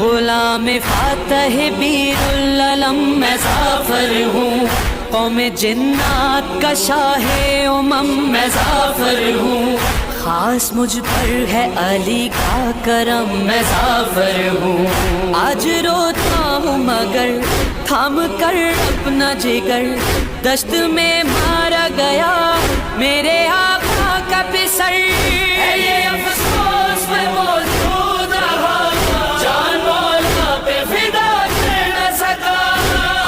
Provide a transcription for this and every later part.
غلام فاتح بیر العلم میں ظافر ہوں، قوم جنات کا شاہ امم میں ظافر ہوں، خاص مجھ پر ہے علی کا کرم میں ظافر ہوں، آج روتا ہوں مگر تھام کر اپنا جگر، دشت میں مارا گیا میرے آقا کا پسر، یہ افسوس میں موجود رہا جان مولا پہ فدا کر نہ سکا،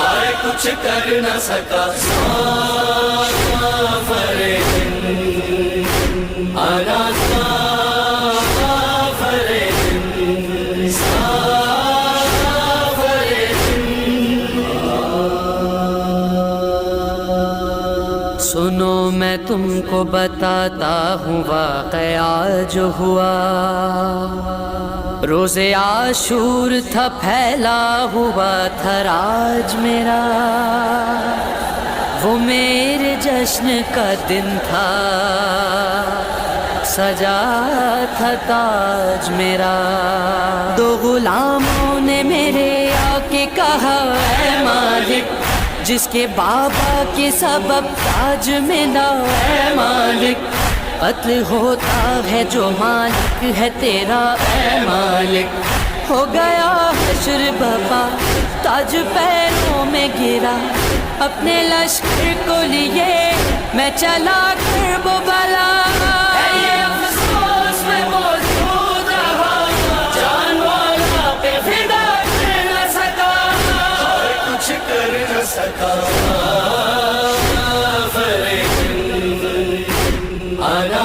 اور کچھ کر نہ سکا، سافر آنا سافر سافر سنو میں تم کو بتاتا ہوں واقعہ جو ہوا، روز عاشور تھا پھیلا ہوا تھا راج میرا، وہ میرے جشن کا دن تھا سجا تھا تاج میرا، دو غلاموں نے میرے آ کے کہا اے مالک، جس کے بابا کے سبب تاج ملا اے مالک، قتل ہوتا ہے جو مالک ہے تیرا اے مالک، ہو گیا حشر بپا تاج پیروں میں گرا، اپنے لشکر کو لیے میں چلا کربلا، یہ افسوس میں موجود رہا جان والا پہ فدا کر نہ سکا، اور کچھ کر نہ سکا، آنا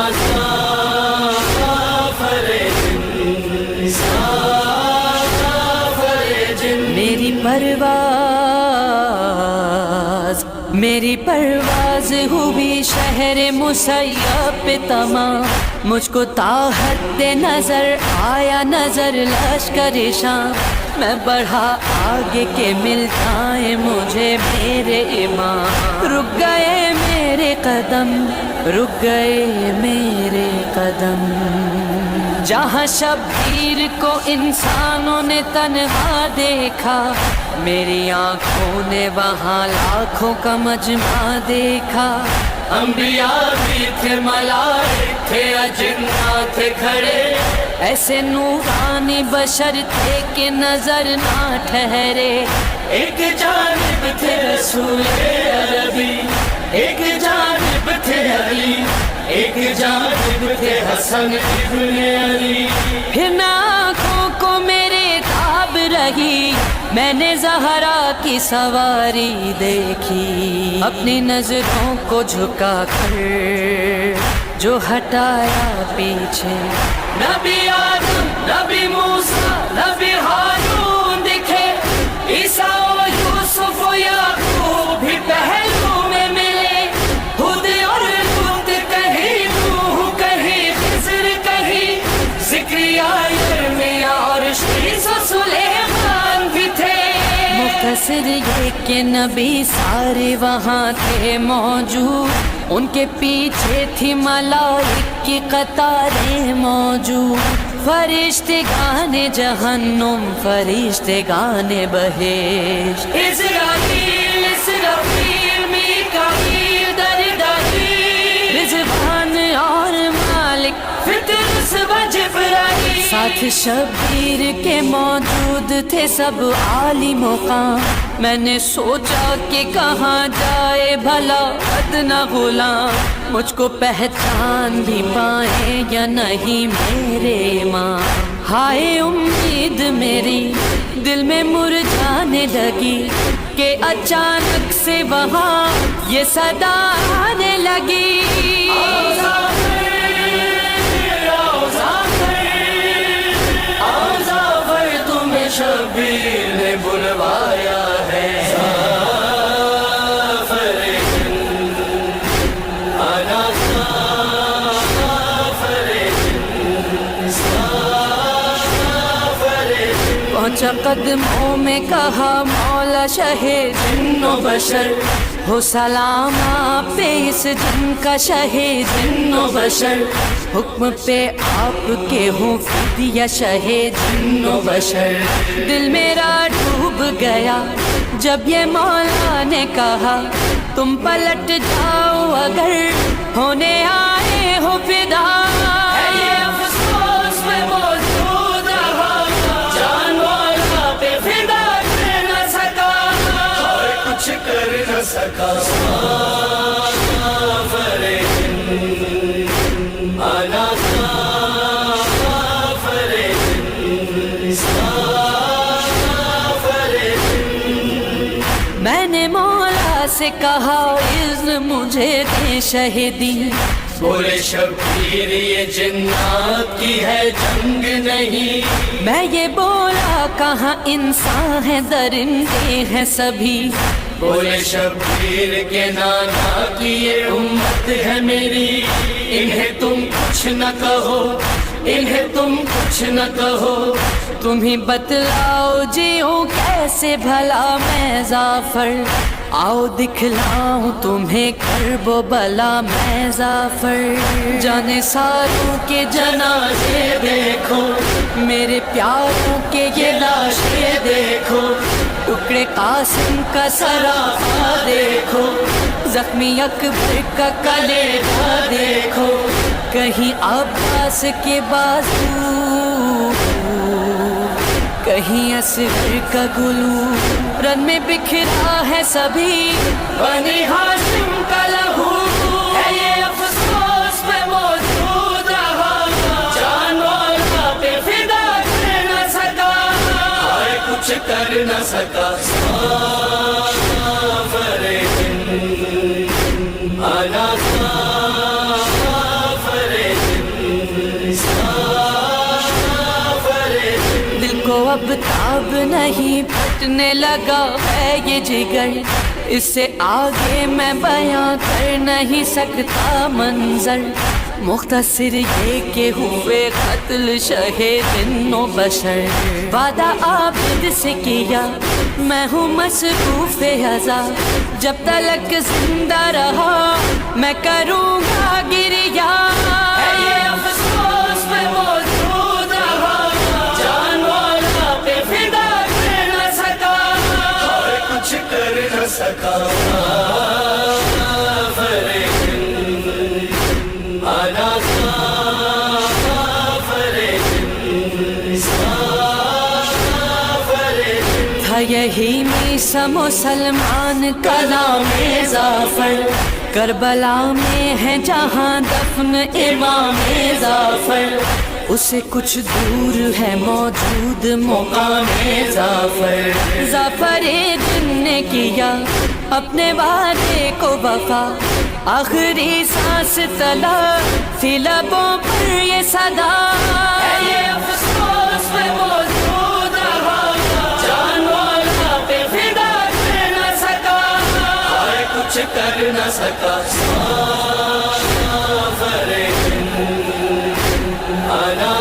میری پرواز ہوئی شہر مسیب پہ تمام، مجھ کو تاحد نظر آیا نظر لشکر شام، میں بڑھا آگے کے مل جائیں مجھے میرے امام، رک گئے میرے قدم رک گئے میرے قدم، جہاں شبیر کو انسانوں نے تنہا دیکھا، میری آنکھوں نے وہاں لاکھوں کا مجمع دیکھا، انبیاء بھی تھے ملائک تھے جنات تھے کھڑے، ایسے نورانی بشر تھے کہ نظر نہ ٹھہرے، ایک جانب تھے رسول عربی، ایک جانب تھے علی، ایک جانب تھے حسن ابن علی، پھر میں آنکھوں کو میرے خواب رہی، میں نے زہرا کی سواری دیکھی، اپنی نظروں کو جھکا کر جو ہٹایا پیچھے، نبی آدم نبی موسیٰ نبی ہارون دکھے، عیسیٰ و یوسف و یعقوب بھی پہلو میں ملے، خود اور لوط کہیں نوح کہیں خضر کہیں زکریا یرمیا اور شیس و سلیمان بھی تھے، مختصر یہ کہ نبی سارے وہاں تھے موجود، ان کے پیچھے تھی ملائک کی قطاریں موجود، فرشتے گانے جہنم فرشتے گانے بہشت، اسرائیل اسرافیل میکائیل دردائیل رضوان اور مالک فطرس و جبرائیل، ساتھ شبیر کے موجود تھے سب عالی مقام، میں نے سوچا کہ کہاں جائے بھلا ادنا غلام، مجھ کو پہچان بھی پائے یا نہیں میرے امام، ہائے امید میری دل میں مرجھانے لگی کہ اچانک سے وہاں یہ صدا آنے لگی، شبیر نے بلوایا ہے، پہنچا قدموں میں کہا مولا شہ جن و بشر، ہو سلام آپ پہ اس جنگ کا شہید جن و بشر، حکم پہ آپ کے ہوں فدیہ شہید جن و بشر۔ دل میرا ڈوب گیا جب یہ مولا نے کہا تم پلٹ جاؤ اگر ہونے آئے ہو فدا۔ یہ افسوس میں موجود رہا جان مولا پہ فدا کر نہ سکا، اور کچھ کر نہ سکا۔ میں نے مولا سے کہا اذن مجھے دے شہیدی، بولے شبیر یہ جنات کی ہے جنگ نہیں۔ میں یہ بولا کہاں انسان ہے درندے ہیں سبھی، بولے شبیر کے نانا کی یہ امت ہے میری، انہیں تم کچھ نہ کہو، انہیں تم کچھ نہ کہو۔ تم ہی بتلاؤ جیوں کیسے بھلا میں ظافر، آؤ دکھلاؤں تمہیں کرب و بلا میں ظافر۔ جانے ساروں کے جنازے دیکھو، میرے پیاروں کے یہ لاشیں دیکھو، ٹکڑے قاسم کا سراپا دیکھو، زخمی اکبر کا کلیجہ دیکھو، کہیں عباس کے بازو، کہیں اصغر کا گلو، رن میں بکھرا ہے سبھی بنی ہاشم کا لہو۔ ہے یہ افسوس میں موجود رہا جان مولا پہ فدا کر نہ سکا، اور کچھ کر نہ سکا۔ دل کو اب تاب نہیں پھٹنے لگا ہے یہ جگر، اس سے آگے میں بیاں کر نہیں سکتا منظر۔ مختصر یہ کہ ہوئے قتل شہید جن و بشر، وعدہ عابد سے کیا میں ہوں مصروف ازا، جب تلک زندہ رہا میں کروں گا گریا۔ ہے یہ افسوس میں موجود رہا جان مولا پہ فدا کر نہ سکا، اور کچھ کر نہ سکا۔ تھا یہی میسا مسلمان کا نام ظافر، کربلا میں ہے جہاں دفن امام ظافر، اسے کچھ دور ہے موجود مقام ظافر۔ ظافر جن نے کیا اپنے وعدے کو وفا، آخری سانس تلا تھی لبوں پر یہ صدا۔ ہے یہ افسوس میں موجود رہا جان مولا پہ فدا کر نہ سکا، اور کچھ کر نہ سکا۔ آنا